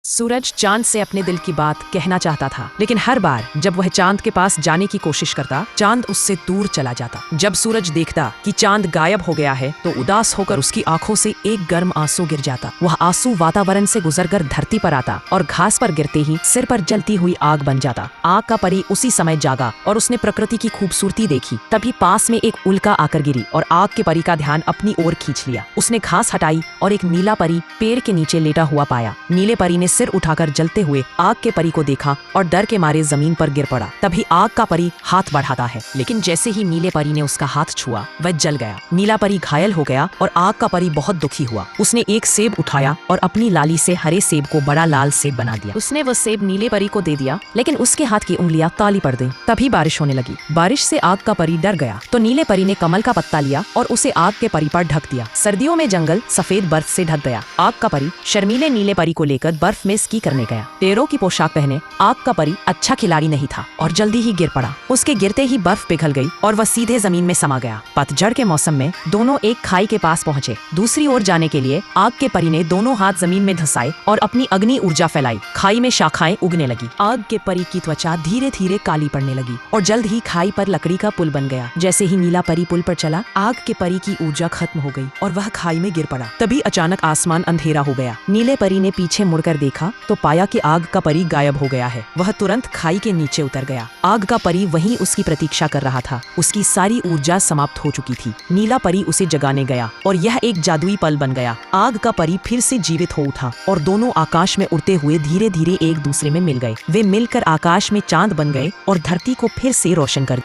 सूरज चांद से अपने दिल की बात कहना चाहता था, लेकिन हर बार जब वह चांद के पास जाने की कोशिश करता, चांद उससे दूर चला जाता। जब सूरज देखता कि चांद गायब हो गया है, तो उदास होकर उसकी आंखों से एक गर्म आंसू गिर जाता। वह आंसू वातावरण से गुजरकर धरती पर आता और घास पर गिरते ही सिर पर जलती हुई आग बन जाता। आग का परी उसी समय जागा और उसने प्रकृति की खूबसूरती देखी। तभी पास में एक उल्का आकर गिरी और आग के परी का ध्यान अपनी ओर खींच लिया। उसने घास हटाई और एक नीला परी पेड़ के नीचे लेटा हुआ पाया। नीले परी ने सिर उठाकर जलते हुए आग के परी को देखा और डर के मारे जमीन पर गिर पड़ा। तभी आग का परी हाथ बढ़ाता है, लेकिन जैसे ही नीले परी ने उसका हाथ छुआ, वह जल गया। नीला परी घायल हो गया और आग का परी बहुत दुखी हुआ। उसने एक सेब उठाया और अपनी लाली से हरे सेब को बड़ा लाल सेब बना दिया। उसने वह सेब नीले परी को दे दिया, लेकिन उसके हाथ की उंगलियां काली पड़ गईं। तभी बारिश होने लगी। बारिश से आग का परी डर गया, तो नीले परी ने कमल का पत्ता लिया और उसे आग के परी पर ढक दिया। सर्दियों में जंगल सफेद बर्फ से ढक गया। आग का परी शर्मीले नीले परी को लेकर बर्फ में स्की करने गया। पैरों की पोशाक पहने आग का परी अच्छा खिलाड़ी नहीं था और जल्दी ही गिर पड़ा। उसके गिरते ही बर्फ पिघल गई और वह सीधे जमीन में समा गया। पतझड़ के मौसम में दोनों एक खाई के पास पहुंचे। दूसरी ओर जाने के लिए आग के परी ने दोनों हाथ जमीन में धंसाए और अपनी अग्नि ऊर्जा फैलाई। खाई में शाखाएं उगने लगी। आग के परी की त्वचा धीरे धीरे काली पड़ने लगी और जल्द ही खाई पर लकड़ी का पुल बन गया। जैसे ही नीला परी पुल पर चला, आग के परी की ऊर्जा खत्म हो गई और वह खाई में गिर पड़ा। तभी अचानक आसमान अंधेरा हो गया। नीले परी ने पीछे मुड़कर देखा तो पाया कि आग का परी गायब हो गया है। वह तुरंत खाई के नीचे उतर गया। आग का परी वहीं उसकी प्रतीक्षा कर रहा था। उसकी सारी ऊर्जा समाप्त हो चुकी थी। नीला परी उसे जगाने गया और यह एक जादुई पल बन गया। आग का परी फिर से जीवित हो उठा और दोनों आकाश में उड़ते हुए धीरे धीरे एक दूसरे में मिल गए। वे मिलकर आकाश में चांद बन गए और धरती को फिर से रोशन कर